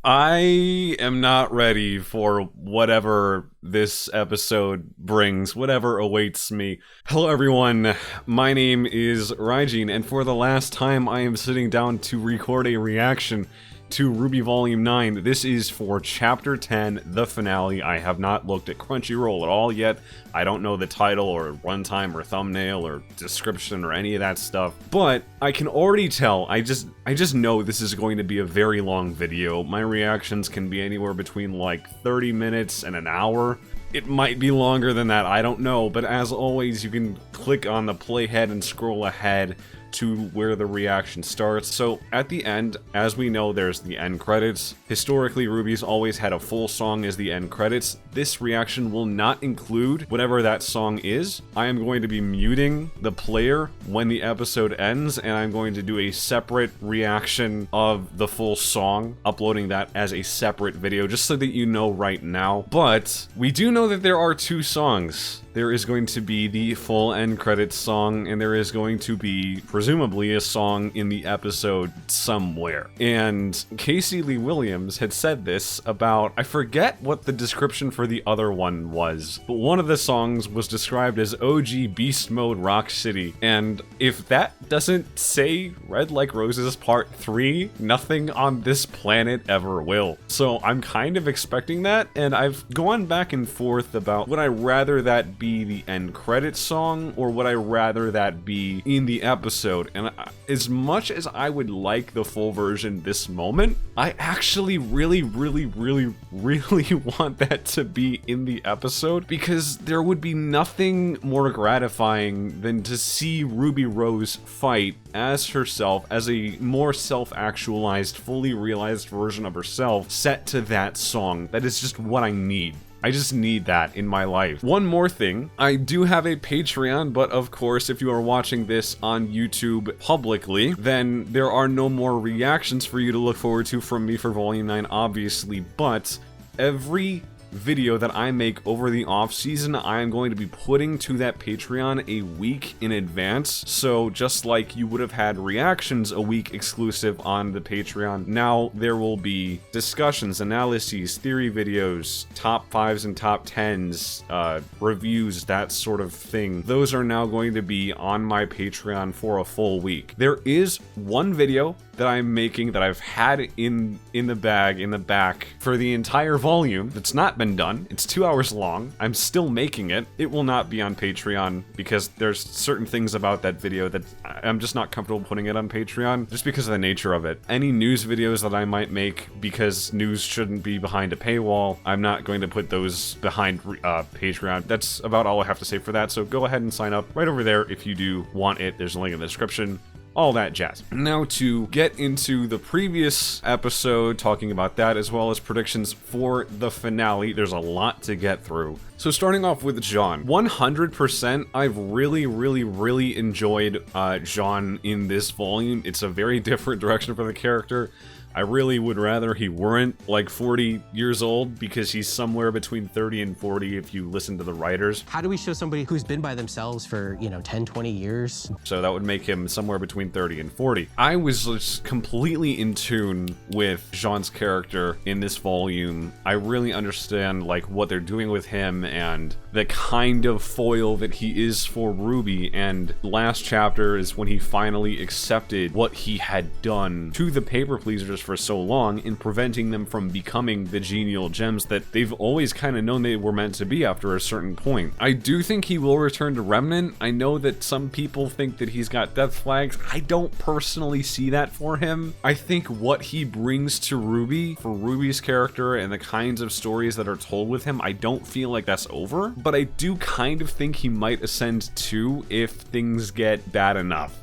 I am not ready for whatever this episode brings, whatever awaits me. Hello everyone, my name is RWBY, and for the last time I am sitting down to record a reaction to RWBY Volume 9. This is for Chapter 10, the finale. I have not looked at Crunchyroll at all yet. I don't know the title or runtime or thumbnail or description or any of that stuff, but I can already tell, I just know this is going to be a very long video. My reactions can be anywhere between like 30 minutes and an hour. It might be longer than that, I don't know, but as always, you can click on the playhead and scroll ahead to where the reaction starts. So at the end, as we know, there's the end credits. Historically, RWBY's always had a full song as the end credits. This reaction will not include whatever that song is. I am going to be muting the player when the episode ends, and I'm going to do a separate reaction of the full song, uploading that as a separate video, just so that you know right now. But we do know that there are two songs. There is going to be the full end credits song, and there is going to be, presumably, a song in the episode somewhere. And Casey Lee Williams had said this about, I forget what the description for the other one was, but one of the songs was described as OG Beast Mode Rock City. And if that doesn't say Red Like Roses Part 3, nothing on this planet ever will. So I'm kind of expecting that, and I've gone back and forth about would I rather that be the end credits song, or would I rather that be in the episode? And as much as I would like the full version this moment, I actually really want that to be in the episode, because there would be nothing more gratifying than to see Ruby Rose fight as herself, as a more self-actualized, fully realized version of herself, set to that song. That is just what I need. I just need that in my life. One more thing, I do have a Patreon, but of course, if you are watching this on YouTube publicly, then there are no more reactions for you to look forward to from me for Volume 9, obviously, but every video that I make over the off season, I am going to be putting to that Patreon a week in advance. So just like you would have had reactions a week exclusive on the Patreon, now there will be discussions, analyses, theory videos, top 5s and top 10s, reviews, that sort of thing. Those are now going to be on my Patreon for a full week. There is one video that I'm making that I've had in the bag, in the back, for the entire volume. That's not been done. It's 2 hours long. I'm still making it. It will not be on Patreon because there's certain things about that video that I'm just not comfortable putting it on Patreon, just because of the nature of it. Any news videos that I might make, because news shouldn't be behind a paywall, I'm not going to put those behind Patreon. That's about all I have to say for that, so go ahead and sign up right over there if you do want it. There's a link in the description. All that jazz. Now to get into the previous episode, talking about that, as well as predictions for the finale. There's a lot to get through. So starting off with Jaune, 100%, I've really enjoyed Jaune in this volume. It's a very different direction for the character. I really would rather he weren't like 40 years old, because he's somewhere between 30 and 40 if you listen to the writers. How do we show somebody who's been by themselves for, 10, 20 years? So that would make him somewhere between 30 and 40. I was just completely in tune with Jaune's character in this volume. I really understand like what they're doing with him and the kind of foil that he is for RWBY, and last chapter is when he finally accepted what he had done to the paper pleasers for so long in preventing them from becoming the genial gems that they've always kind of known they were meant to be after a certain point. I do think he will return to Remnant. I know that some people think that he's got death flags. I don't personally see that for him. I think what he brings to RWBY, for RWBY's character and the kinds of stories that are told with him, I don't feel like that's over, but I do kind of think he might ascend too if things get bad enough.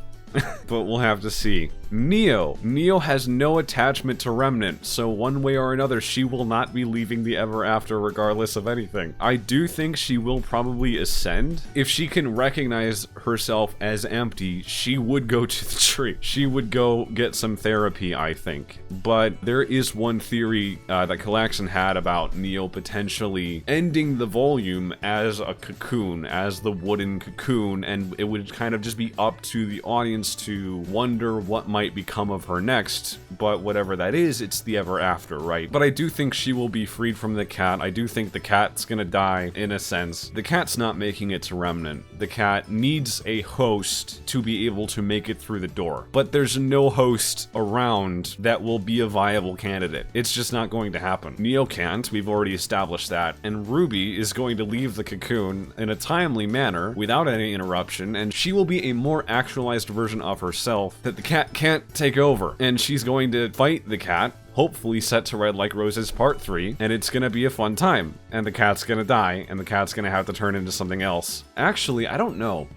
But we'll have to see. Neo. Neo has no attachment to Remnant, so one way or another, she will not be leaving the Ever After regardless of anything. I do think she will probably ascend. If she can recognize herself as empty, she would go to the tree. She would go get some therapy, I think. But there is one theory that Kallaxan had about Neo potentially ending the volume as a cocoon, as the wooden cocoon, and it would kind of just be up to the audience begins to wonder what might become of her next, but whatever that is, it's the ever after, right? But I do think she will be freed from the cat. I do think the cat's gonna die, in a sense. The cat's not making it to Remnant. The cat needs a host to be able to make it through the door, but there's no host around that will be a viable candidate. It's just not going to happen. Neo can't, we've already established that, and RWBY is going to leave the cocoon in a timely manner without any interruption, and she will be a more actualized version of herself that the cat can't take over, and she's going to fight the cat, hopefully set to Red Like Roses Part 3, and it's gonna be a fun time. And the cat's gonna die, and the cat's gonna have to turn into something else. Actually, I don't know.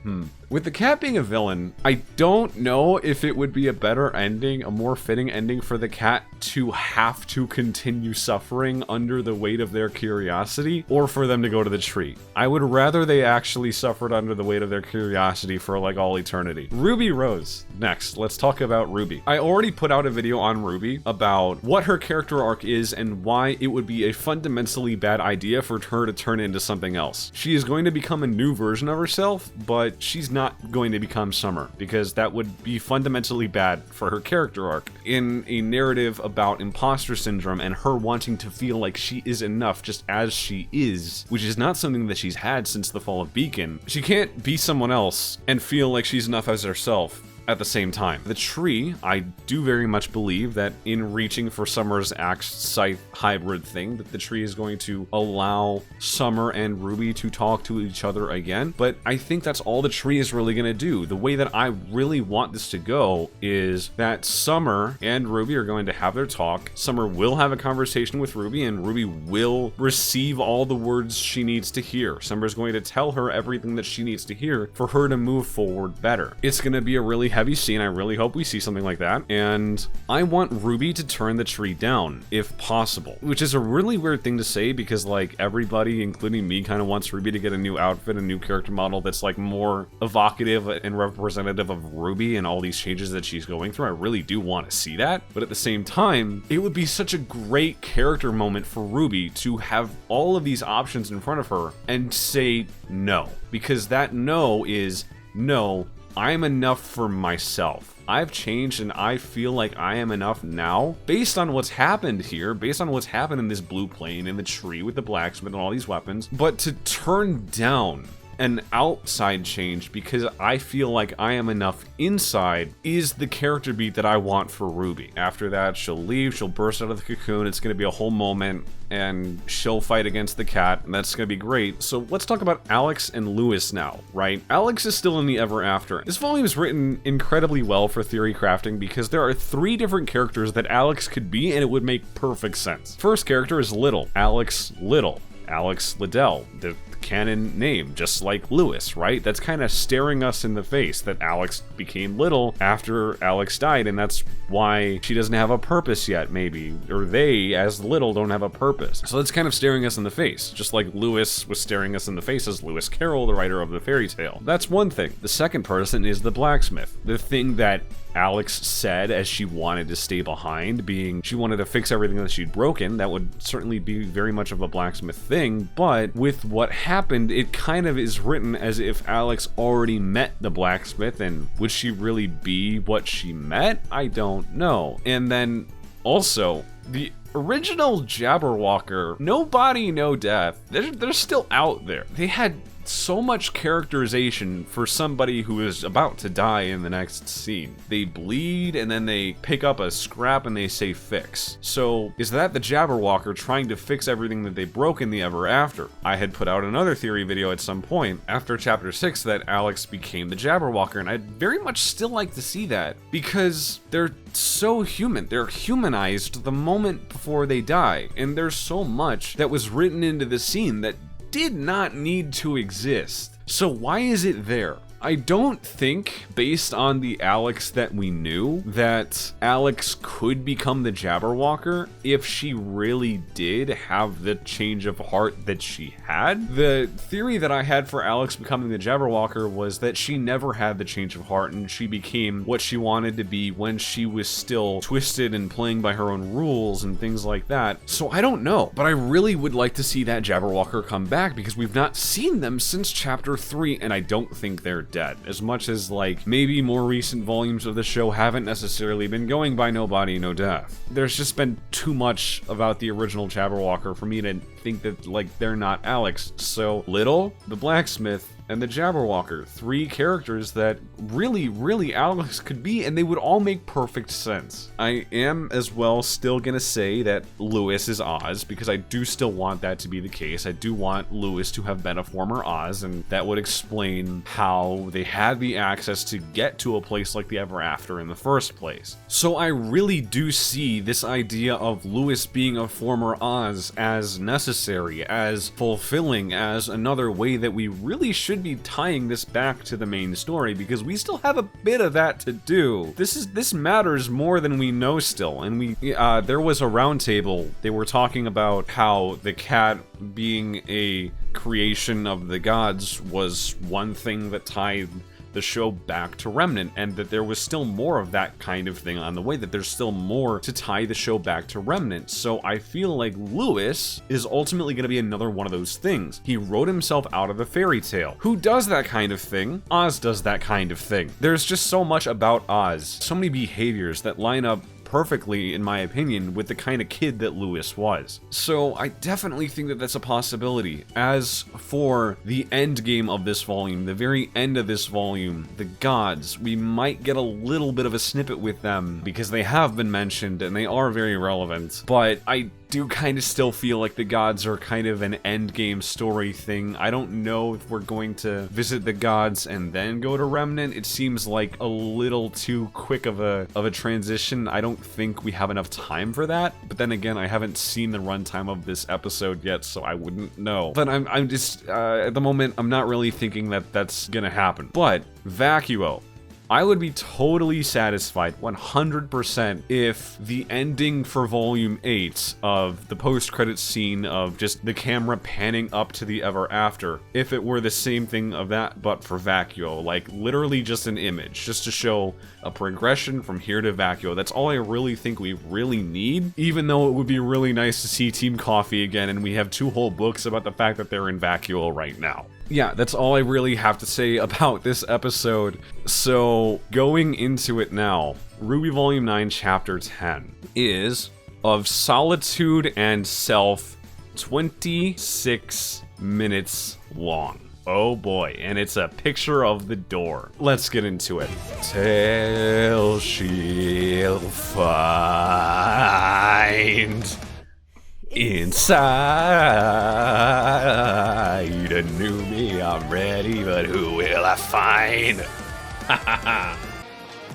With the cat being a villain, I don't know if it would be a better ending, a more fitting ending for the cat to have to continue suffering under the weight of their curiosity, or for them to go to the tree. I would rather they actually suffered under the weight of their curiosity for like all eternity. Ruby Rose. Next, let's talk about RWBY. I already put out a video on RWBY about what her character arc is and why it would be a fundamentally bad idea for her to turn into something else. She is going to become a new version of herself, but she's not going to become Summer, because that would be fundamentally bad for her character arc. In a narrative about imposter syndrome and her wanting to feel like she is enough just as she is, which is not something that she's had since the fall of Beacon, she can't be someone else and feel like she's enough as herself at the same time. The tree, I do very much believe that in reaching for Summer's Axe Scythe hybrid thing, that the tree is going to allow Summer and RWBY to talk to each other again, but I think that's all the tree is really gonna do. The way that I really want this to go is that Summer and RWBY are going to have their talk, Summer will have a conversation with RWBY, and RWBY will receive all the words she needs to hear. Summer's going to tell her everything that she needs to hear for her to move forward better. It's gonna be a really heavy scene. I really hope we see something like that, and I want RWBY to turn the tree down if possible, which is a really weird thing to say because like everybody, including me, kind of wants RWBY to get a new outfit, a new character model that's like more evocative and representative of RWBY and all these changes that she's going through. I really do want to see that, but at the same time, it would be such a great character moment for RWBY to have all of these options in front of her and say no, because that no is no, I'm enough for myself. I've changed and I feel like I am enough now based on what's happened here, based on what's happened in this blue plane, in the tree with the blacksmith and all these weapons, but to turn down an outside change because I feel like I am enough inside is the character beat that I want for RWBY. After that, she'll leave, she'll burst out of the cocoon, it's gonna be a whole moment, and she'll fight against the cat, and that's gonna be great. So let's talk about Alex and Lewis now, right? Alex is still in the ever after. This volume is written incredibly well for theory crafting because there are 3 different characters that Alex could be and it would make perfect sense. First character is Little, Alex Little. Alex Liddell, the canon name, just like Lewis, right? That's kind of staring us in the face that Alex became Little after Alex died, and that's why she doesn't have a purpose yet, maybe, or they, as Little, don't have a purpose. So that's kind of staring us in the face, just like Lewis was staring us in the face as Lewis Carroll, the writer of the fairy tale. That's one thing. The second person is the blacksmith, the thing that Alex said as she wanted to stay behind, being she wanted to fix everything that she'd broken. That would certainly be very much of a blacksmith thing, but with what happened, it kind of is written as if Alex already met the blacksmith, and would she really be what she met? I don't know. And then also, the original Jabberwocker, no body, no death, they're still out there. They had so much characterization for somebody who is about to die in the next scene. They bleed and then they pick up a scrap and they say fix. So is that the Jabberwocker trying to fix everything that they broke in the ever after? I had put out another theory video at some point after chapter 6 that Alex became the Jabberwocker, and I'd very much still like to see that because they're so human. They're humanized the moment before they die, and there's so much that was written into the scene that did not need to exist. So why is it there? I don't think, based on the Alex that we knew, that Alex could become the Jabberwocker if she really did have the change of heart that she had. The theory that I had for Alex becoming the Jabberwocker was that she never had the change of heart and she became what she wanted to be when she was still twisted and playing by her own rules and things like that. So I don't know, but I really would like to see that Jabberwocker come back because we've not seen them since chapter 3 and I don't think they're dead. As much as, like, maybe more recent volumes of the show haven't necessarily been going by no body, no death. There's just been too much about the original Jabberwocker for me to think that, like, they're not Alex. So, Little, the blacksmith, and the Jabberwocker, 3 characters that really Alex could be, and they would all make perfect sense. I am as well still gonna say that Lewis is Oz, because I do still want that to be the case. I do want Lewis to have been a former Oz, and that would explain how they had the access to get to a place like the Ever After in the first place. So I really do see this idea of Lewis being a former Oz as necessary, as fulfilling, as another way that we really should be tying this back to the main story, because we still have a bit of that to do. This matters more than we know still, and there was a roundtable. They were talking about how the cat being a creation of the gods was one thing that tied the show back to Remnant, and that there was still more of that kind of thing on the way, that there's still more to tie the show back to Remnant. So I feel like Lewis is ultimately going to be another one of those things. He wrote himself out of a fairy tale. Who does that kind of thing? Oz does that kind of thing. There's just so much about Oz, so many behaviors that line up perfectly, in my opinion, with the kind of kid that Lewis was. So I definitely think that that's a possibility. As for the end game of this volume, the very end of this volume, the gods, we might get a little bit of a snippet with them, because they have been mentioned and they are very relevant, but I do kind of still feel like the gods are kind of an endgame story thing. I don't know if we're going to visit the gods and then go to Remnant. It seems like a little too quick of a transition. I don't think we have enough time for that. But then again, I haven't seen the runtime of this episode yet, so I wouldn't know. But I'm just, at the moment, I'm not really thinking that that's gonna happen. But Vacuo, I would be totally satisfied 100% if the ending for Volume 8 of the post-credits scene of just the camera panning up to the Ever After, if it were the same thing of that but for Vacuo, like literally just an image, just to show a progression from here to Vacuo. That's all I really think we really need, even though it would be really nice to see Team Coffee again, and we have 2 whole books about the fact that they're in Vacuo right now. Yeah, that's all I really have to say about this episode. So, going into it now, RWBY Volume 9, Chapter 10 is of Solitude and Self, 26 minutes long. Oh boy, and it's a picture of the door. Let's get into it. Till she'll find inside a new me, I'm ready, but who will I find?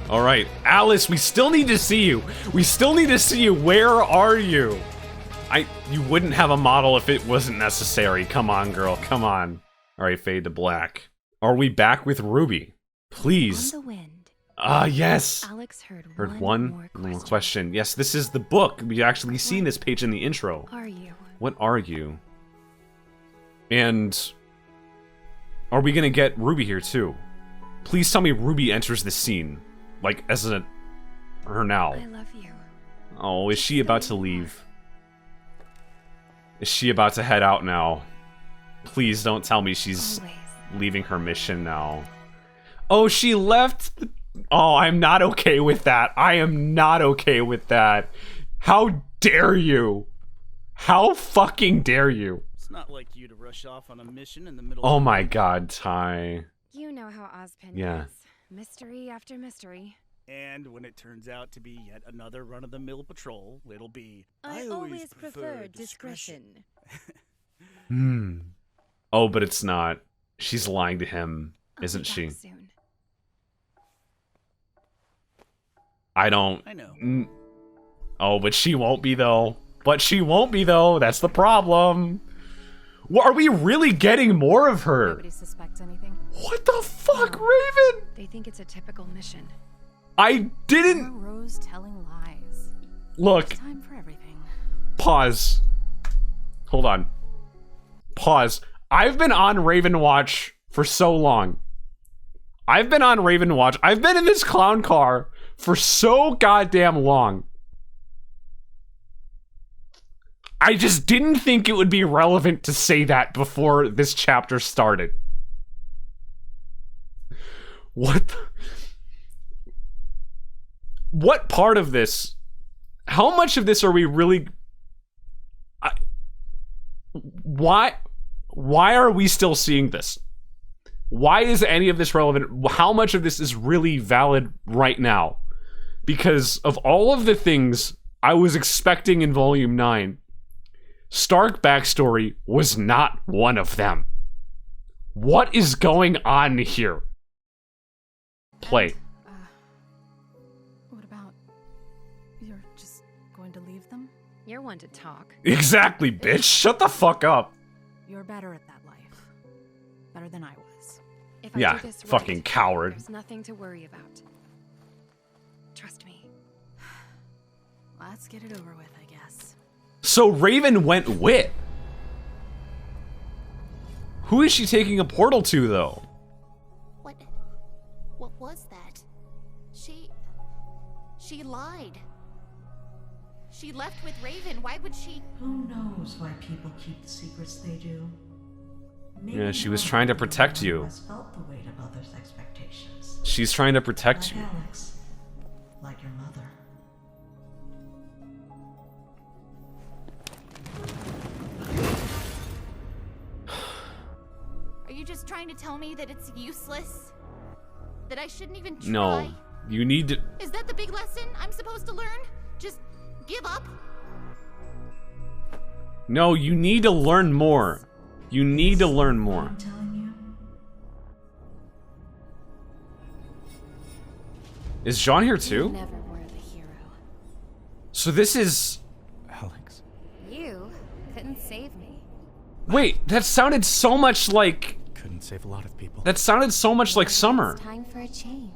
Alright, Alice, we still need to see you. We still need to see you. Where are you? You wouldn't have a model if it wasn't necessary. Come on, girl, come on. Alright, fade to black. Are we back with RWBY? Please. On the wind. Yes. Alex heard one more question. Yes, this is the book. We've actually seen this page in the intro. Are you? What are you? And are we gonna get RWBY here too? Please tell me RWBY enters the scene, like as her now. I love you. Oh, is she about to leave? Is she about to head out now? Please don't tell me she's leaving her mission now. Oh, she left the... Oh, I'm not okay with that. I am not okay with that. How dare you? How fucking dare you? It's not like you to rush off on a mission in the middle Oh of my god, Ty. You know how Ozpin Yeah. is. Mystery after mystery. And when it turns out to be yet another run-of-the-mill patrol, it'll be... I always prefer discretion. Oh, but it's not. She's lying to him, isn't she? Soon. I don't... I know. Oh, but she won't be, though. But she won't be, though. That's the problem. What, are we really getting more of her? Nobody suspects anything. What the fuck, No. Raven? They think it's a typical mission. I didn't... More Rose telling lies. Look, There's time for everything. pause. Hold on. Pause. I've been on Raven Watch for so long. I've been on Raven Watch. I've been in this clown car for so goddamn long. I just didn't think it would be relevant to say that before this chapter started. What? What part of this? How much of this are we really? Why are we still seeing this? Why is any of this relevant? How much of this is really valid right now? Because of all of the things I was expecting in Volume 9, Stark backstory was not one of them. What is going on here? Play. What about... You're just going to leave them? You're one to talk. Exactly, bitch. Shut the fuck up. You're better at that life. Better than I was. If I Yeah, do this fucking right, coward. There's nothing to worry about. Trust me. Let's get it over with, I guess. So Raven went with. Who is she taking a portal to, though? What was that? She lied. She left with Raven. Why would she? Who knows why people keep the secrets they do? Maybe Yeah, she was one trying to of protect them you. has felt the weight of others' expectations. She's trying to protect Like you. Alex, like your mother. Are you just trying to tell me that it's useless? That I shouldn't even try? No, you need to. Is that the big lesson I'm supposed to learn? Just give up? No, you need to learn more. You need to learn more. I'm telling you. Is Jaune here You too? never were the hero. So this is. Alex. You couldn't save me. Wait, that sounded so much like. Couldn't save a lot of people. That sounded so much like Summer. It's time for a change.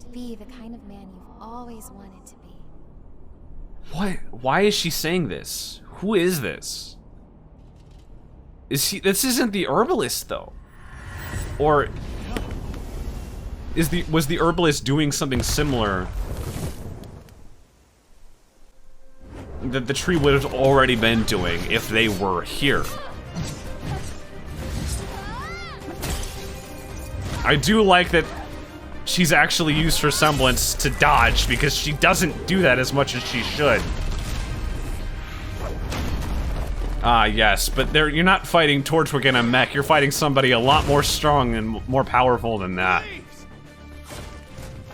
To be the kind of man you've always wanted to be. What? Why is she saying this? Who is this? Is he? This isn't the herbalist, though. Or was the herbalist doing something similar that the tree would have already been doing if they were here? I do like that she's actually used her semblance to dodge, because she doesn't do that as much as she should. Ah, yes, but you're not fighting Torchwick in a mech. You're fighting somebody a lot more strong and more powerful than that.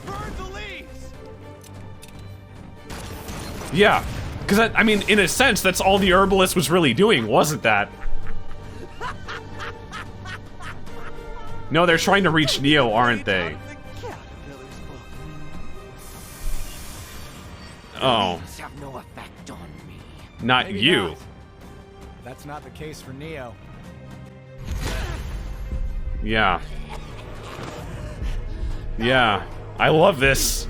Burn the leaves! Yeah, because I mean, in a sense, that's all the herbalist was really doing, wasn't that? No, they're trying to reach Neo, aren't they? Oh, Leaves have no effect on me. not Maybe you. not. That's not the case for Neo. Yeah. Yeah. I love this.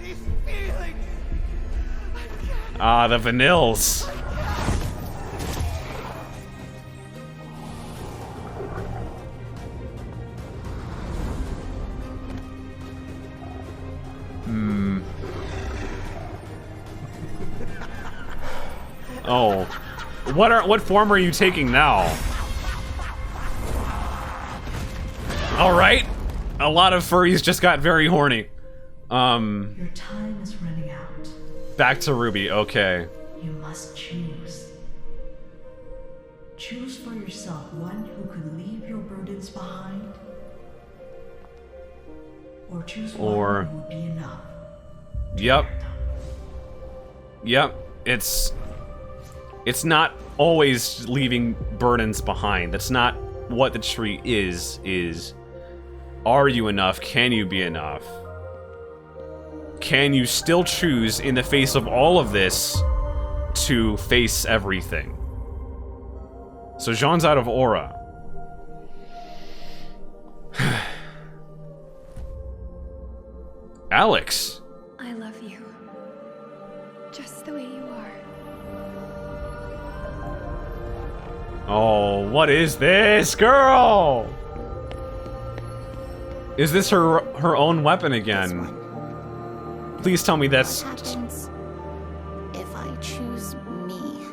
These feelings. Ah, the vanills. Oh. What form are you taking now? Alright. A lot of furries just got very horny. Your time is running out. Back to RWBY, okay. You must choose. Choose for yourself one who could leave your burdens behind. Or choose Or- one who would be enough. Yep. Yep. It's not always leaving burdens behind. That's not what the tree is. Are you enough? Can you be enough? Can you still choose, in the face of all of this, to face everything? So Jaune's out of aura. Alex. I love you. Just the way you are. Oh, what is this, girl? Is this her own weapon again? Please tell me that's... What happens if I choose me?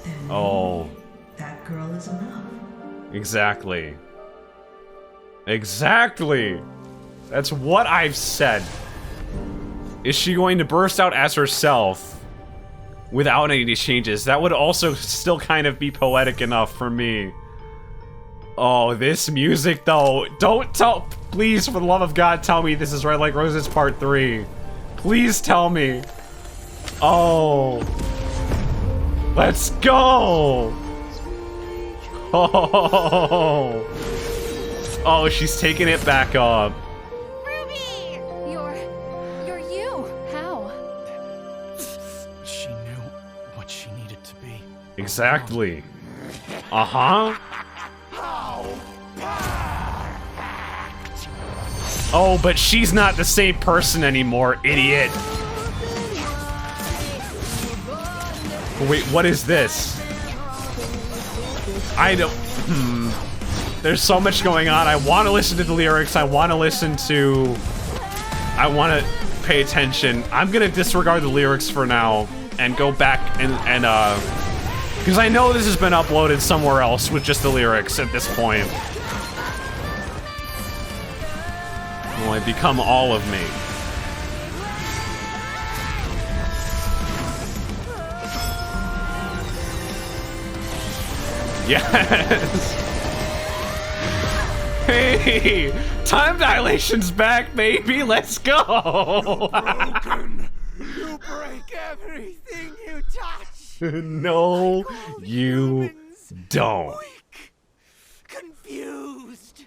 Then maybe Oh, that girl is enough. exactly. Exactly. That's what I've said. Is she going to burst out as herself without any changes? That would also still kind of be poetic enough for me. Oh, this music though. Don't tell, please, for the love of God, tell me this is Red Like Roses Part 3. Please tell me. Oh. Let's go. Oh. Oh, she's taking it back up. RWBY! You're you. How? She knew what she needed to be. Exactly. Uh-huh. Oh, but she's not the same person anymore, idiot. Wait, what is this? I don't... There's so much going on. I want to listen to the lyrics. I want to listen to... I want to pay attention. I'm going to disregard the lyrics for now and go back and because I know this has been uploaded somewhere else with just the lyrics at this point. Will I become all of me? Yes! Hey! Time dilation's back, baby! Let's go! Broken. You break everything you touch. No, you don't. Weak. Confused.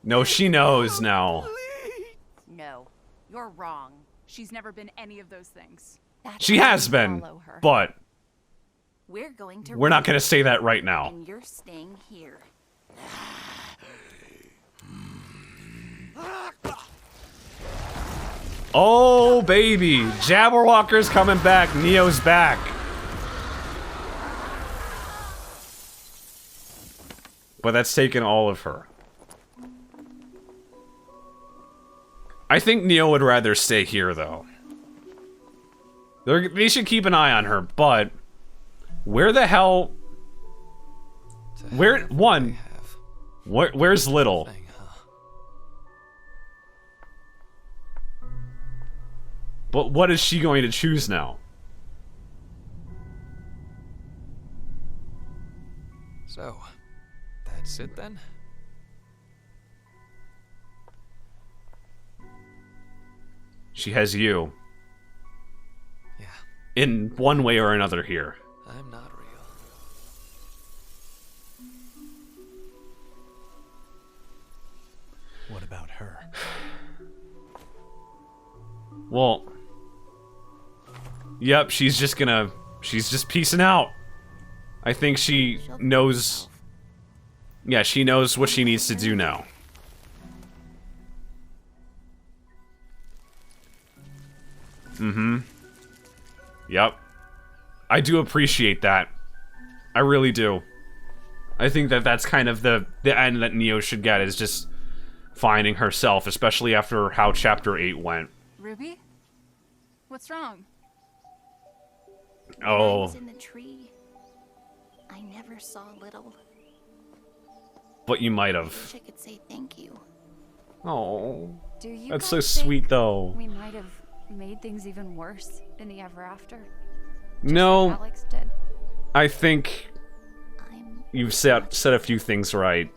No, she knows now. No, you're wrong. She's never been any of those things. That's She why has we been, follow her. but We're going to. we're not gonna say that right now. And you're staying here. Oh, baby! Jabberwocker's coming back. Neo's back. But that's taken all of her. I think Neo would rather stay here, though. They should keep an eye on her, but... Where the hell... Where... One... Where's Little? But what is she going to choose now? So, that's it then? She has you. Yeah. In one way or another here. I'm not real. What about her? Well... Yep, she's just peacing out. I think she knows... Yeah, she knows what she needs to do now. Mm-hmm. Yep. I do appreciate that. I really do. I think that that's kind of the end that Neo should get, is just finding herself, especially after how Chapter 8 went. RWBY? What's wrong? I Oh. was in the tree. I never saw Little. But you might I have. wish I could say thank you. Oh. Do you That's so guys sweet, think though. We might have made things even worse in the ever after. No, Like Alex did. I think I'm you've said a few things right.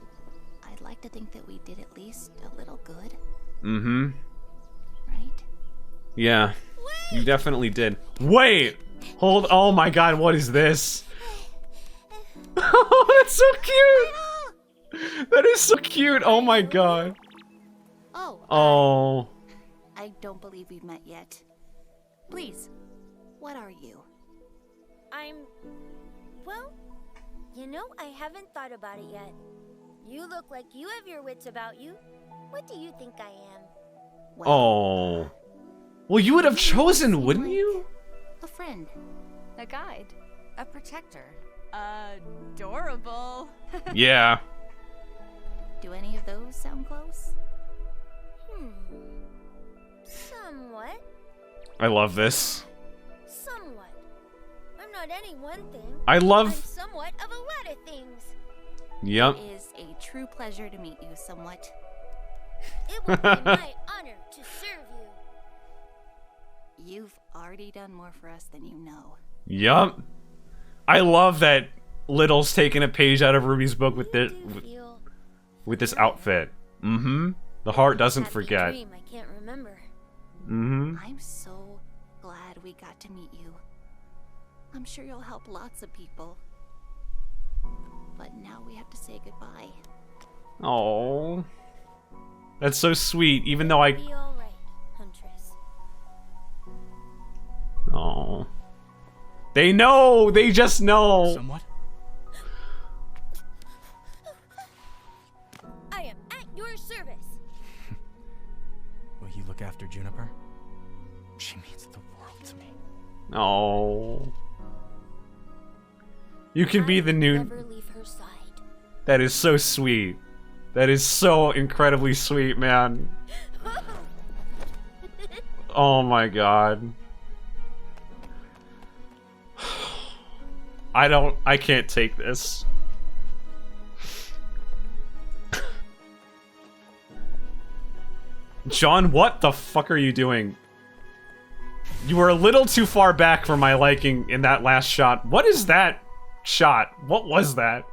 I'd like to think that we did at least a little good, Mm-hmm. right? Yeah. You definitely did. Wait! Hold, oh my god, what is this? Oh, that's so cute! That is so cute, oh my god. Oh. Oh. I don't believe we've met yet. Please, what are you? Well, you know, I haven't thought about it yet. You look like you have your wits about you. What do you think I am? Well, Oh. Well, you would have chosen, wouldn't you? a friend. A guide. A protector. Adorable. Yeah. Do any of those sound close? Somewhat. I love this. Somewhat. I'm not any one thing. I I'm love... somewhat of a lot of things. Yep. It is a true pleasure to meet you somewhat. It will be my honor to serve you. You've already done more for us than you know. Yup. I love that Little's taking a page out of Ruby's book with this with this outfit. Mm-hmm. The heart doesn't forget. Dream I can't remember. Mm-hmm. I'm so glad we got to meet you. I'm sure you'll help lots of people. But now we have to say goodbye. Oh, that's so sweet. Even though Be all right, Huntress. Oh. They know! They just know! Somewhat? I am at your service. Will you look after Juniper? She means the world to me. Oh. You can be the new... Never leave her side. That is so sweet. That is so incredibly sweet, man. Oh my god. I can't take this. Jaune, what the fuck are you doing? You were a little too far back for my liking in that last shot. What is that shot? What was that?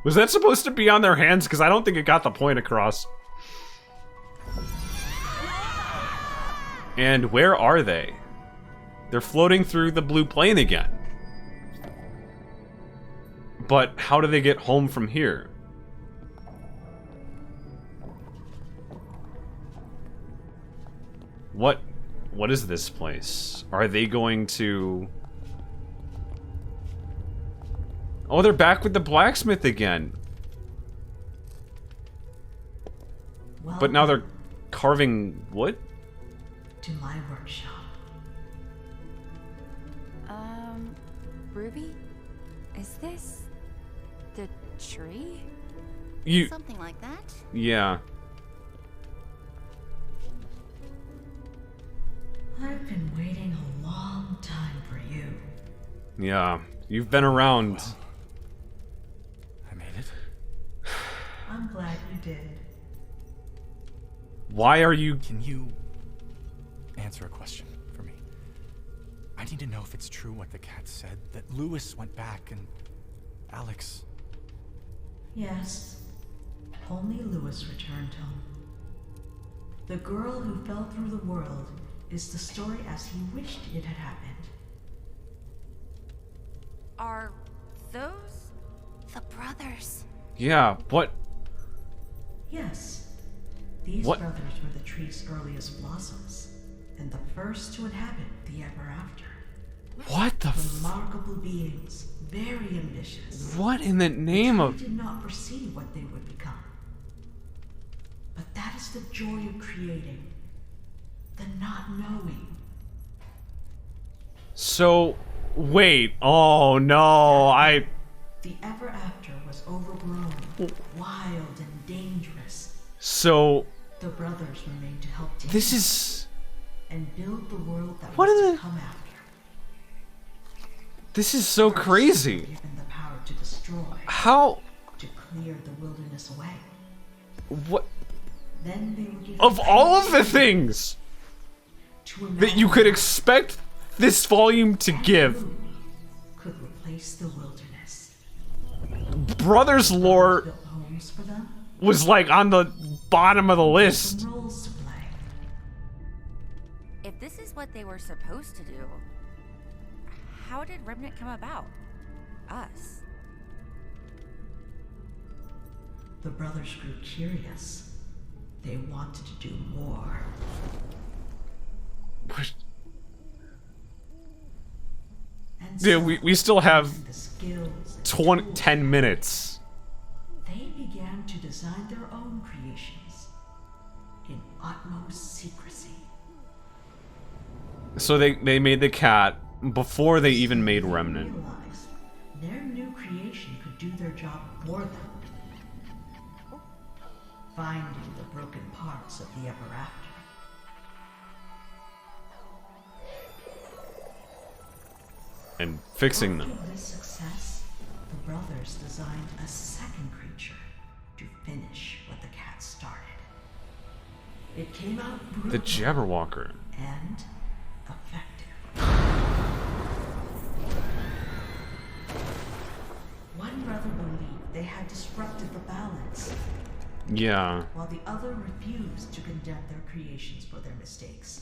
Was that supposed to be on their hands? Because I don't think it got the point across. And where are they? They're floating through the blue plane again. But how do they get home from here? What is this place? Are they going to... Oh, they're back with the blacksmith again. But now they're carving wood? To my workshop. Ruby? Is this the tree? Something like that? Yeah. I've been waiting a long time for you. Yeah. You've been around. Well, I made it. I'm glad you did. Why are you... Can you answer a question for me? I need to know if it's true what the cat said, that Lewis went back and Alex... Yes. Only Lewis returned home. The girl who fell through the world is the story as he wished it had happened. Are those the brothers? Yeah, what? Yes. These brothers were the tree's earliest blossoms, and the first to inhabit the ever after. What the Remarkable beings, very ambitious. What in the name of... did not foresee what they would become. But that is the joy of creating. The not knowing. So, wait. Oh no, The ever after was overgrown, wild and dangerous. So... The brothers remained to help take This is... and build the world that What was are to the... come after. This is so crazy. Given the power to destroy. How... To clear the wilderness away. What... Then they were given Of all of the things that you could expect this volume to give, could replace the wilderness. Brothers lore Built homes for them. was like on the bottom of the list. Some roles to play. If this is what they were supposed to do, how did Remnant come about? Us. The brothers grew curious. They wanted to do more. Yeah, we still have The skills 10 minutes. They began to design their own creations in utmost secrecy. So they made the cat before they even made Remnant. Realized their new creation could do their job for them. Finding the broken parts of the ever after. And fixing them. After this success, the brothers designed a second creature to finish what the cat started. It came out brutal The Jabberwocker. and effective. One brother believed they had disrupted the balance, Yeah. while the other refused to condemn their creations for their mistakes.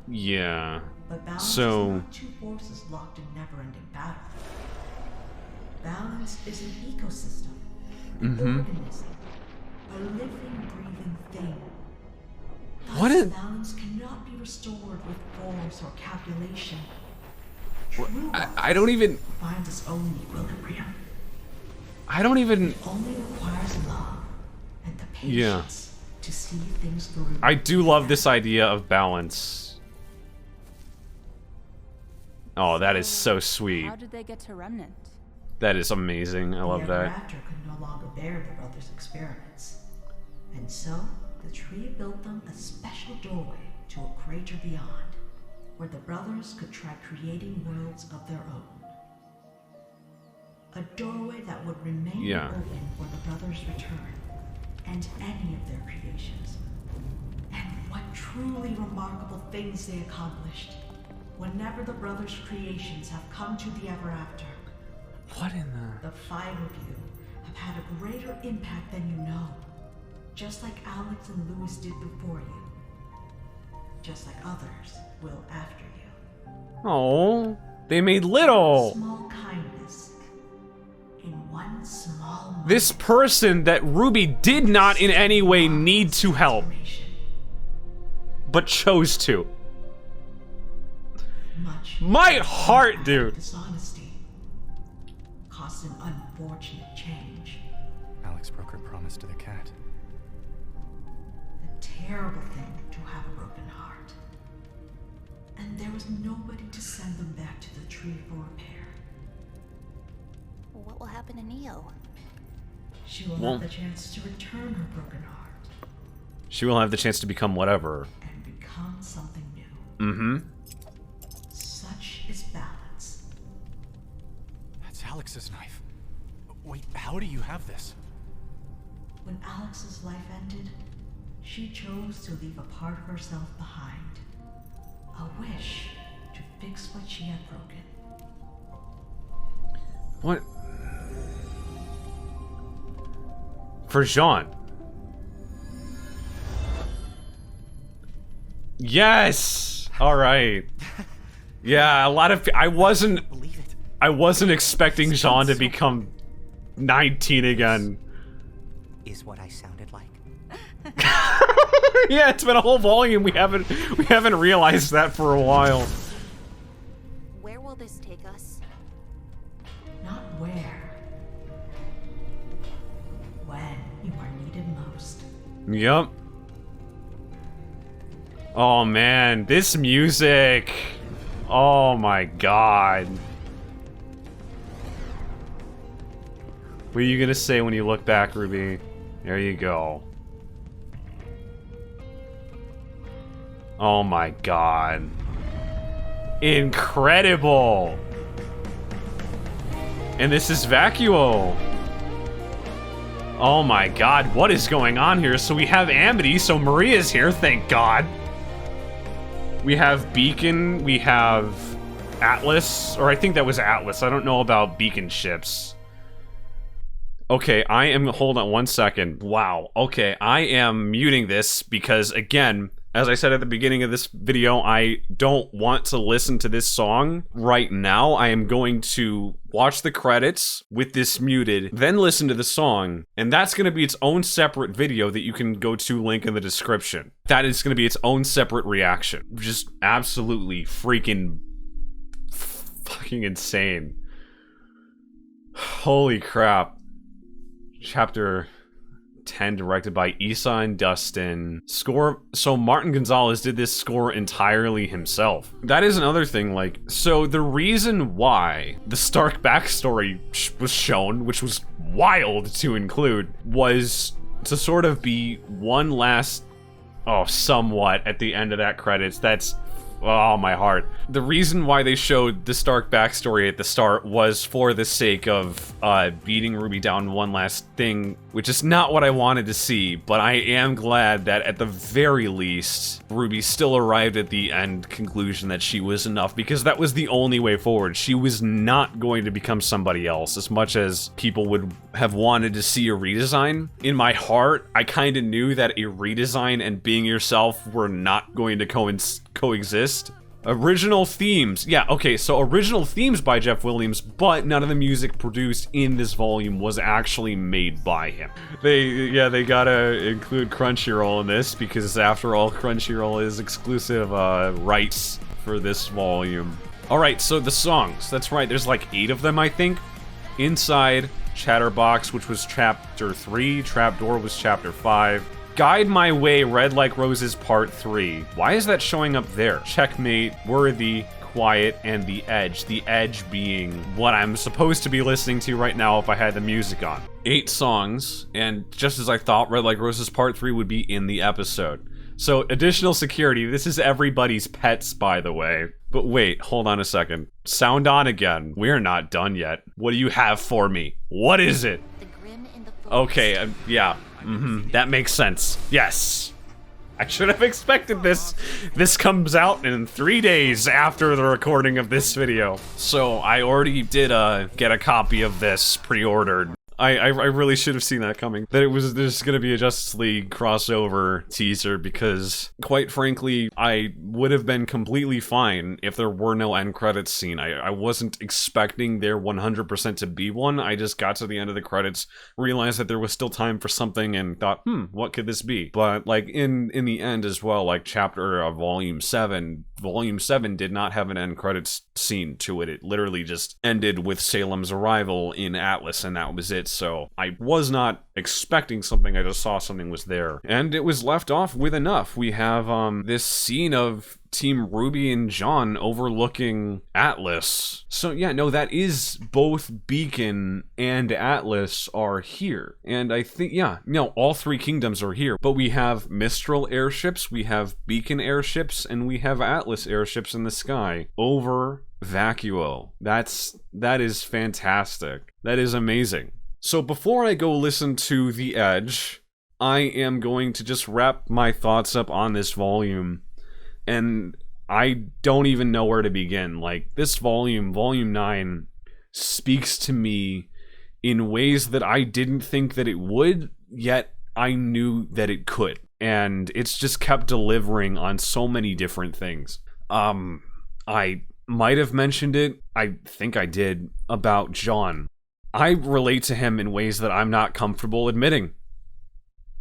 Yeah. But balance is So, not two forces locked in never-ending battle. Balance is an ecosystem, an organism, a living, breathing thing. What Thus, is- balance cannot be restored with force or calculation. What- True I don't even- finds its own equilibrium. I don't even... It only requires love and the Yeah. patience to see things through. I do love this idea of balance. Oh, that is so sweet. How did they get to Remnant? That is amazing. I love The that. Ever-After could no longer bear the brothers' experiments, and so the tree built them a special doorway to a crater beyond, where the brothers could try creating worlds of their own. A doorway that would remain open for the brothers' return, and any of their creations. And what truly remarkable things they accomplished. Whenever the brothers' creations have come to the Ever-After, What in the... the 5 of you have had a greater impact than you know. Just like Alex and Louis did before you. Just like others will after you. Oh, they made little. Small kindness. In one small moment. This person that RWBY did not in any way need to help, but chose to. My heart, dude. Dishonesty caused an unfortunate change. Alex broke her promise to the cat. A terrible thing to have a broken heart. And there was nobody to send them back to the tree for repair. What will happen to Neo? She will have the chance to return her broken heart. She will have the chance to become whatever. And become something new. Mm-hmm. Such is balance. That's Alex's knife. Wait, how do you have this? When Alex's life ended, she chose to leave a part of herself behind. A wish to fix what she had broken. What? For Jaune. Yes! Alright. Yeah, a lot of... I wasn't expecting Jaune to become 19 again. Is what I sounded like. Yeah, it's been a whole volume. We haven't realized that for a while. Where will this take us? Not where. When you are needed most. Yep. Oh man, this music. Oh my god. What are you gonna say when you look back, RWBY? There you go. Oh my god. Incredible! And this is Vacuo. Oh my god, what is going on here? So we have Amity, so Maria's here, thank god. We have Beacon, we have Atlas, or I think that was Atlas. I don't know about Beacon ships. Okay, hold on one second. Wow, okay, I am muting this because, again, as I said at the beginning of this video, I don't want to listen to this song right now. I am going to watch the credits with this muted, then listen to the song, and that's going to be its own separate video that you can go to, link in the description. That is going to be its own separate reaction. Just absolutely freaking fucking insane. Holy crap. Chapter 10, directed by Issa and Dustin. Score, so Martin Gonzalez did this score entirely himself. That is another thing, like, so the reason why the Stark backstory was shown, which was wild to include, was to sort of be one last, somewhat at the end of that credits. That's, oh, my heart. The reason why they showed the Stark backstory at the start was for the sake of beating RWBY down one last thing which is not what I wanted to see, but I am glad that at the very least, RWBY still arrived at the end conclusion that she was enough, because that was the only way forward. She was not going to become somebody else, as much as people would have wanted to see a redesign. In my heart, I kind of knew that a redesign and being yourself were not going to coexist. Original themes. Yeah, okay, so original themes by Jeff Williams, but none of the music produced in this volume was actually made by him. They gotta include Crunchyroll in this, because after all, Crunchyroll is exclusive rights for this volume. Alright, so the songs. That's right, there's like 8 of them, I think. Inside, Chatterbox, which was Chapter 3, Trapdoor was Chapter 5. Guide My Way, Red Like Roses Part 3. Why is that showing up there? Checkmate, Worthy, Quiet, and The Edge. The Edge being what I'm supposed to be listening to right now if I had the music on. 8 songs, and just as I thought, Red Like Roses Part 3 would be in the episode. So, additional security. This is everybody's pets, by the way. But wait, hold on a second. Sound on again. We're not done yet. What do you have for me? What is it? Okay, yeah. That makes sense. Yes. I should have expected this. This comes out in 3 days after the recording of this video. So I already did get a copy of this pre-ordered. I really should have seen that coming. That there's gonna be a Justice League crossover teaser, because quite frankly, I would have been completely fine if there were no end credits scene. I wasn't expecting there 100% to be one. I just got to the end of the credits, realized that there was still time for something, and thought, what could this be? But like in the end as well, like Volume 7 did not have an end credits scene to it. It literally just ended with Salem's arrival in Atlas, and that was it. So I was not expecting something, I just saw something was there. And it was left off with enough. We have this scene of Team RWBY and Jaune overlooking Atlas. So yeah, no, that is both Beacon and Atlas are here. And I think, yeah, no, all 3 kingdoms are here. But we have Mistral airships, we have Beacon airships, and we have Atlas airships in the sky over Vacuo. That is fantastic. That is amazing. So before I go listen to The Edge, I am going to just wrap my thoughts up on this volume. And I don't even know where to begin. Like, this volume, Volume 9, speaks to me in ways that I didn't think that it would, yet I knew that it could. And it's just kept delivering on so many different things. I might have mentioned it, I think I did, about Jaune. I relate to him in ways that I'm not comfortable admitting.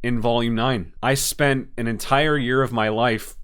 In Volume 9, I spent an entire year of my life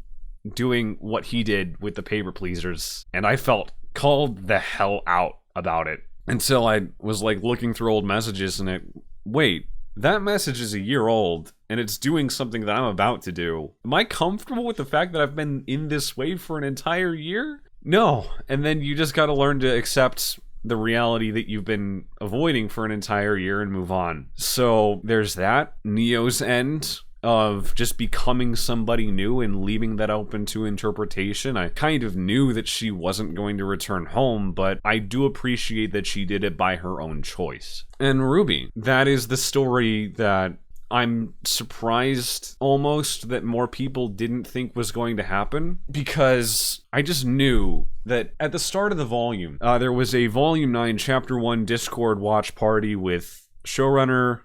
doing what he did with the paper pleasers, and I felt called the hell out about it. Until I was like looking through old messages and wait, that message is a year old, and it's doing something that I'm about to do. Am I comfortable with the fact that I've been in this way for an entire year? No. And then you just gotta learn to accept the reality that you've been avoiding for an entire year and move on. So there's that. Neo's end of just becoming somebody new and leaving that open to interpretation. I kind of knew that she wasn't going to return home, but I do appreciate that she did it by her own choice. And RWBY, that is the story that I'm surprised almost that more people didn't think was going to happen, because I just knew that at the start of the volume, there was a Volume 9 Chapter 1 Discord watch party with showrunner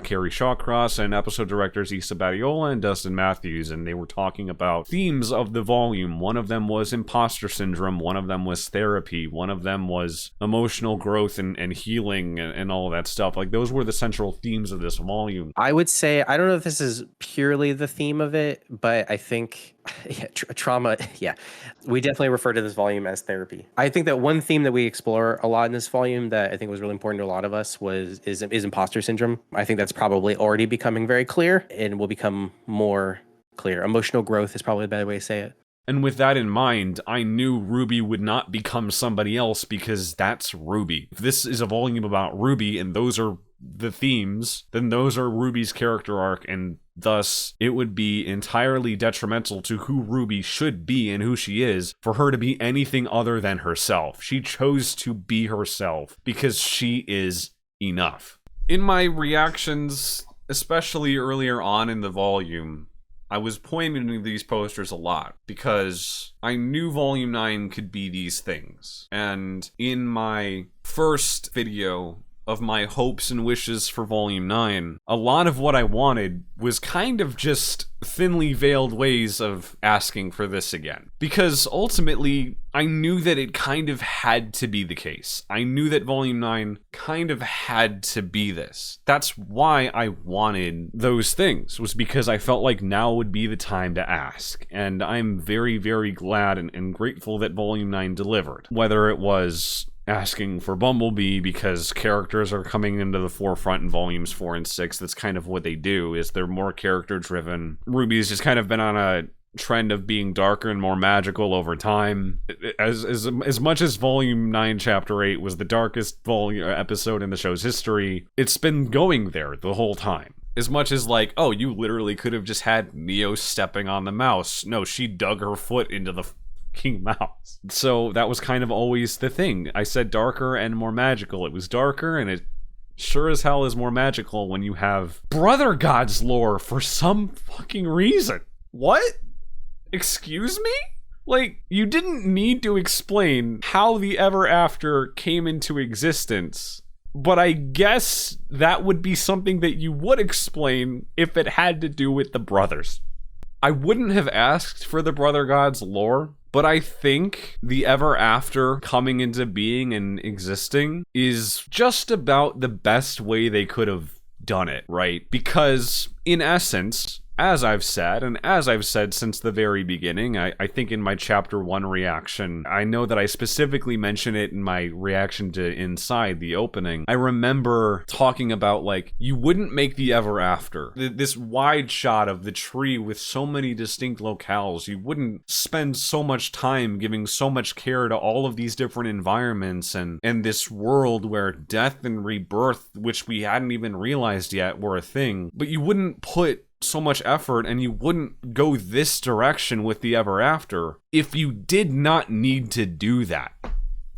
Carrie Shawcross and episode directors Issa Badiola and Dustin Matthews, and they were talking about themes of the volume. One of them was imposter syndrome, one of them was therapy, one of them was emotional growth and healing and all of that stuff. Like, those were the central themes of this volume. I would say, I don't know if this is purely the theme of it, but I think trauma, we definitely refer to this volume as therapy. I think that one theme that we explore a lot in this volume that I think was really important to a lot of us is imposter syndrome. I think that's probably already becoming very clear and will become more clear. Emotional growth is probably a better way to say it. And with that in mind, I knew RWBY would not become somebody else, because that's RWBY. If this is a volume about RWBY and those are the themes, then those are RWBY's character arc, and thus it would be entirely detrimental to who RWBY should be and who she is for her to be anything other than herself. She chose to be herself because she is enough. In my reactions, especially earlier on in the volume, I was pointing to these posters a lot because I knew Volume 9 could be these things. And in my first video of my hopes and wishes for Volume 9, a lot of what I wanted was kind of just thinly veiled ways of asking for this again. Because ultimately, I knew that it kind of had to be the case. I knew that Volume 9 kind of had to be this. That's why I wanted those things, was because I felt like now would be the time to ask. And I'm very, very glad and grateful that Volume 9 delivered. Whether it was asking for Bumblebee because characters are coming into the forefront in volumes 4 and 6. That's kind of what they do, is they're more character driven. RWBY's just kind of been on a trend of being darker and more magical over time. As much as Volume 9 Chapter 8 was the darkest episode in the show's history, it's been going there the whole time. As much as like, oh, you literally could have just had Neo stepping on the mouse. No, she dug her foot into the King Mouse. So that was kind of always the thing. I said darker and more magical. It was darker, and it sure as hell is more magical when you have Brother God's lore for some fucking reason. What? Excuse me? Like, you didn't need to explain how the Ever After came into existence, but I guess that would be something that you would explain if it had to do with the brothers. I wouldn't have asked for the Brother God's lore, but I think the Ever After coming into being and existing is just about the best way they could have done it, right? Because, in essence, as I've said, and as I've said since the very beginning, I think in my Chapter 1 reaction, I know that I specifically mentioned it in my reaction to Inside, the opening. I remember talking about, like, you wouldn't make the Ever After. This wide shot of the tree with so many distinct locales, you wouldn't spend so much time giving so much care to all of these different environments and this world where death and rebirth, which we hadn't even realized yet, were a thing. But you wouldn't put so much effort, and you wouldn't go this direction with the Ever After if you did not need to do that.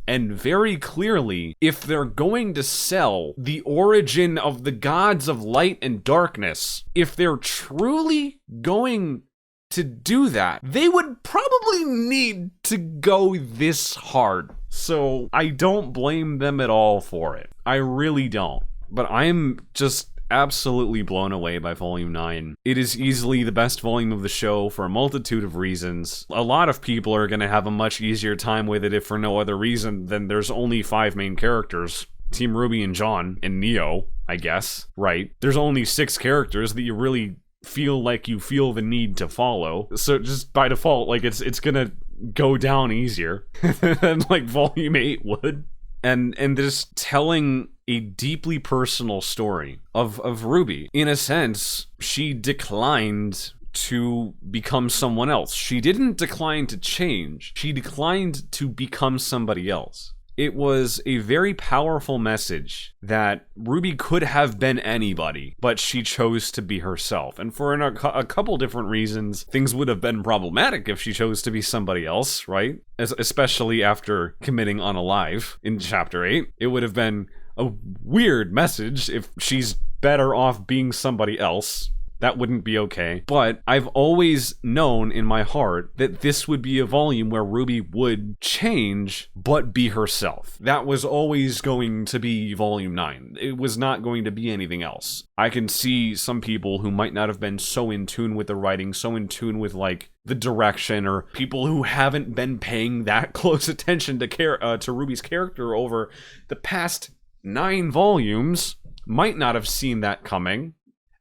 And very clearly, if they're going to sell the origin of the gods of light and darkness, if they're truly going to do that, they would probably need to go this hard. So I don't blame them at all for it. I really don't. But I'm just absolutely blown away by Volume 9. It is easily the best volume of the show for a multitude of reasons. A lot of people are going to have a much easier time with it if for no other reason than there's only 5 main characters. Team RWBY and Jaune, and Neo, I guess, right? There's only 6 characters that you really feel like you feel the need to follow. So just by default, like, it's gonna go down easier than, like, Volume 8 would. And just telling a deeply personal story of RWBY. In a sense, she declined to become someone else. She didn't decline to change. She declined to become somebody else. It was a very powerful message that RWBY could have been anybody, but she chose to be herself. And for a couple different reasons, things would have been problematic if she chose to be somebody else, right? Especially after committing Unalive in Chapter 8. It would have been a weird message if she's better off being somebody else. That wouldn't be okay. But I've always known in my heart that this would be a volume where RWBY would change, but be herself. That was always going to be Volume 9. It was not going to be anything else. I can see some people who might not have been so in tune with the writing, so in tune with, like, the direction, or people who haven't been paying that close attention to RWBY's character over the past 9 volumes, might not have seen that coming,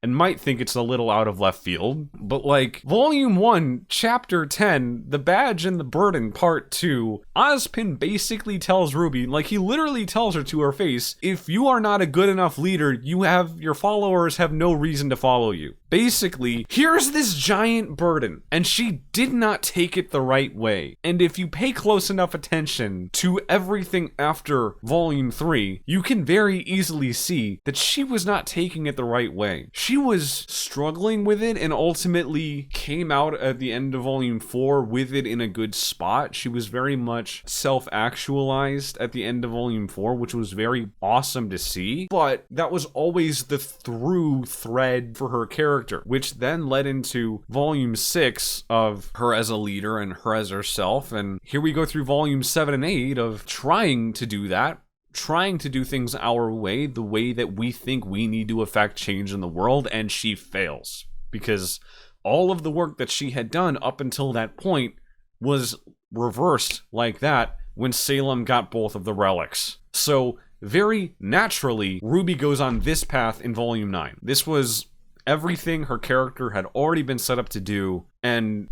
and might think it's a little out of left field. But, like, Volume 1, Chapter 10, The Badge and the Burden, Part 2, Ozpin basically tells RWBY, like, he literally tells her to her face, if you are not a good enough leader, your followers have no reason to follow you. Basically, here's this giant burden, and she did not take it the right way. And if you pay close enough attention to everything after Volume 3, you can very easily see that she was not taking it the right way. she was struggling with it and ultimately came out at the end of volume 4 with it in a good spot. She was very much self-actualized at the end of volume 4, which was very awesome to see, but that was always the through thread for her character, which then led into volume 6 of her as a leader and her as herself, and here we go through volume 7 and 8 of trying to do that, trying to do things our way, the way that we think we need to affect change in the world, and she fails. Because all of the work that she had done up until that point was reversed like that when Salem got both of the relics. So, very naturally, RWBY goes on this path in Volume 9. This was everything her character had already been set up to do, and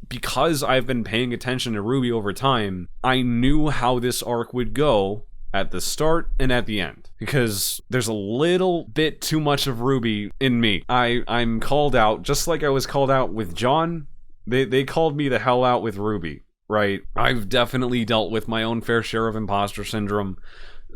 because I've been paying attention to RWBY over time, I knew how this arc would go at the start and at the end, because there's a little bit too much of RWBY in me. I'm called out, just like I was called out with Jaune. They called me the hell out with RWBY, right? I've definitely dealt with my own fair share of imposter syndrome,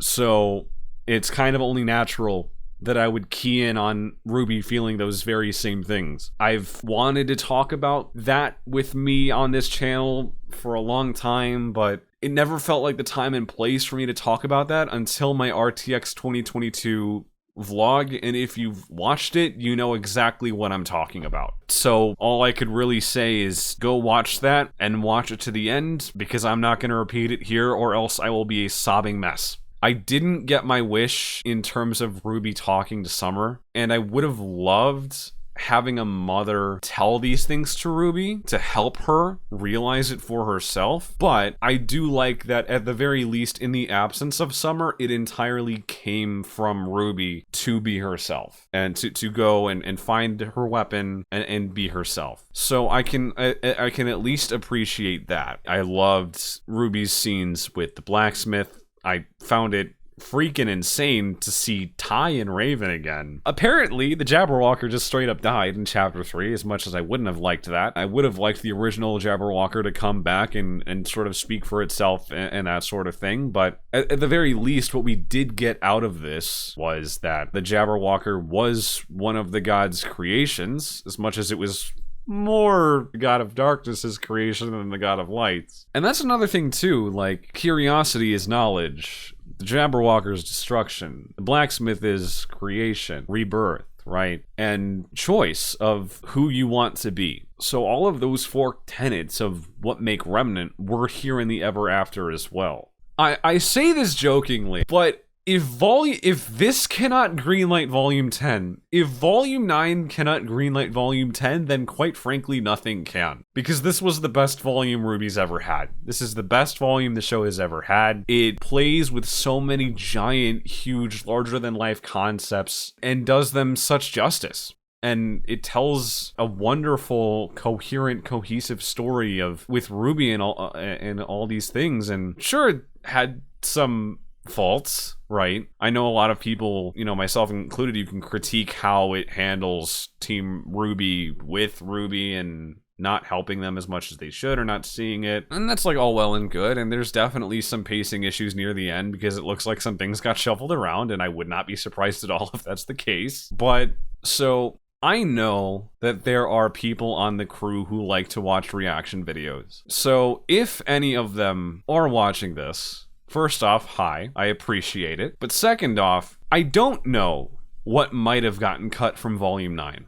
so it's kind of only natural that I would key in on RWBY feeling those very same things. I've wanted to talk about that with me on this channel for a long time, but it never felt like the time and place for me to talk about that until my RTX 2022 vlog, and if you've watched it, you know exactly what I'm talking about. So all I could really say is go watch that and watch it to the end, because I'm not going to repeat it here or else I will be a sobbing mess. I didn't get my wish in terms of RWBY talking to Summer, and I would have loved having a mother tell these things to RWBY to help her realize it for herself, but I do like that at the very least, in the absence of Summer, it entirely came from RWBY to be herself, and to go and find her weapon and be herself. So I can at least appreciate that. I loved RWBY's scenes with the blacksmith. I found it freaking insane to see Ty and Raven again. Apparently, the Jabberwocker just straight up died in Chapter 3, as much as I wouldn't have liked that. I would have liked the original Jabberwocker to come back and sort of speak for itself and that sort of thing, but at the very least, what we did get out of this was that the Jabberwocker was one of the god's creations, as much as it was more the god of darkness's creation than the god of lights. And that's another thing too, like, curiosity is knowledge, the Jabberwocker's destruction, the blacksmith is creation, rebirth, right? And choice of who you want to be. So all of those 4 tenets of what make Remnant were here in the Ever After as well. I say this jokingly, but if this cannot greenlight Volume 10, if Volume 9 cannot greenlight Volume 10, then quite frankly, nothing can. Because this was the best volume RWBY's ever had. This is the best volume the show has ever had. It plays with so many giant, huge, larger-than-life concepts and does them such justice. And it tells a wonderful, coherent, cohesive story with RWBY and all these things. And sure, it had some faults, right? I know a lot of people, myself included, you can critique how it handles Team RWBY with RWBY and not helping them as much as they should or not seeing it. And that's like all well and good. And there's definitely some pacing issues near the end because it looks like some things got shuffled around, and I would not be surprised at all if that's the case. But so I know that there are people on the crew who like to watch reaction videos. So if any of them are watching this, first off, hi, I appreciate it. But second off, I don't know what might have gotten cut from Volume 9.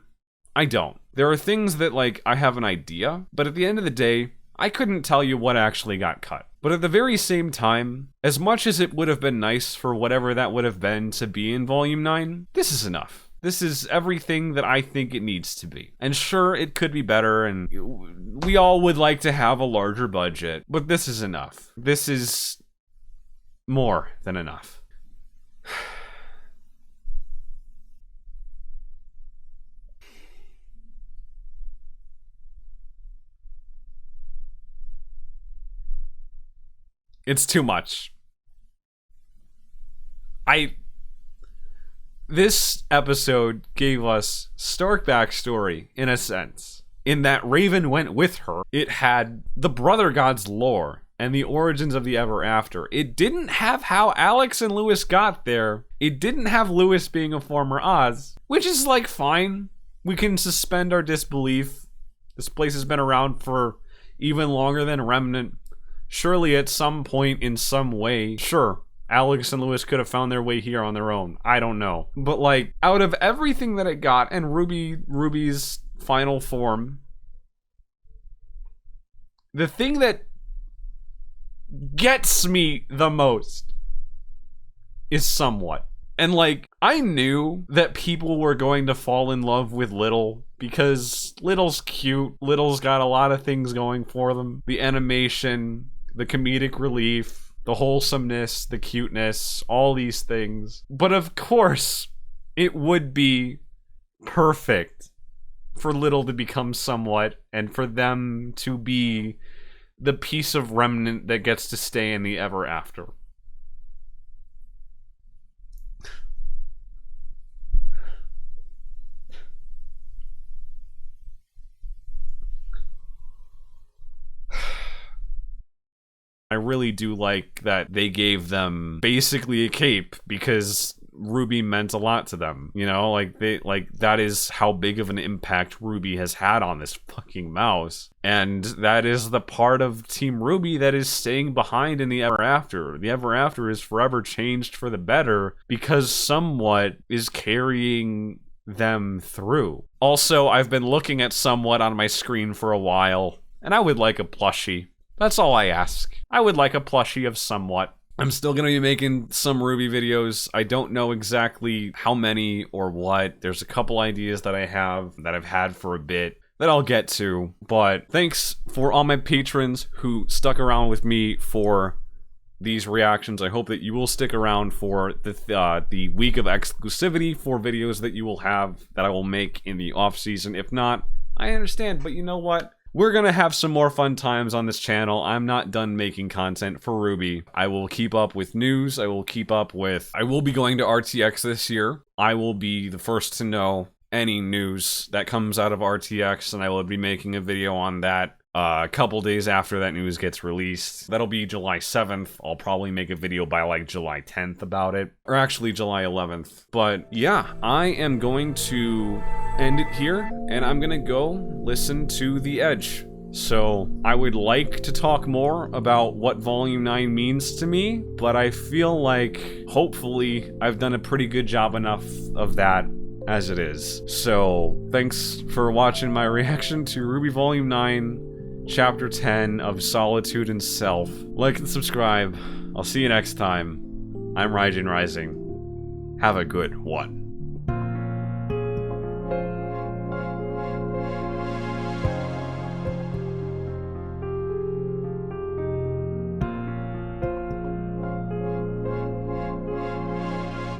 I don't. There are things that, I have an idea, but at the end of the day, I couldn't tell you what actually got cut. But at the very same time, as much as it would have been nice for whatever that would have been to be in Volume 9, this is enough. This is everything that I think it needs to be. And sure, it could be better, and we all would like to have a larger budget, but this is enough. This is more than enough. It's too much. This episode gave us Stark backstory, in a sense, in that Raven went with her. It had the Brother God's lore and the origins of the Ever After. It didn't have how Alex and Lewis got there. It didn't have Lewis being a former Oz, which is like fine. We can suspend our disbelief. This place has been around for even longer than Remnant. Surely at some point in some way, sure, Alex and Lewis could have found their way here on their own. I don't know. But like, out of everything that it got and RWBY's final form, the thing that gets me the most is Somewhat. And like, I knew that people were going to fall in love with Little because Little's cute. Little's got a lot of things going for them. The animation, the comedic relief, the wholesomeness, the cuteness, all these things. But of course, it would be perfect for Little to become Somewhat and for them to be the piece of Remnant that gets to stay in the Ever After. I really do like that they gave them basically a cape because RWBY meant a lot to them, you know, like that is how big of an impact RWBY has had on this fucking mouse. And that is the part of Team RWBY that is staying behind in the Ever After. The Ever After is forever changed for the better because Somewhat is carrying them through. Also, I've been looking at Somewhat on my screen for a while, and I would like a plushie. That's all I ask. I would like a plushie of Somewhat. I'm still going to be making some RWBY videos. I don't know exactly how many or what. There's a couple ideas that I have that I've had for a bit that I'll get to. But thanks for all my patrons who stuck around with me for these reactions. I hope that you will stick around for the week of exclusivity for videos that you will have that I will make in the off season. If not, I understand, but you know what? We're gonna have some more fun times on this channel. I'm not done making content for RWBY. I will keep up with news. I will be going to RTX this year. I will be the first to know any news that comes out of RTX, and I will be making a video on that a couple days after that news gets released. That'll be July 7th. I'll probably make a video by like July 10th about it, or actually July 11th. But yeah, I am going to end it here, and I'm gonna go listen to The Edge. So I would like to talk more about what Volume 9 means to me, but I feel like hopefully I've done a pretty good job enough of that as it is. So thanks for watching my reaction to RWBY Volume 9, Chapter 10 of Solitude and Self. Like and subscribe. I'll see you next time. I'm Raijin Rising. Have a good one.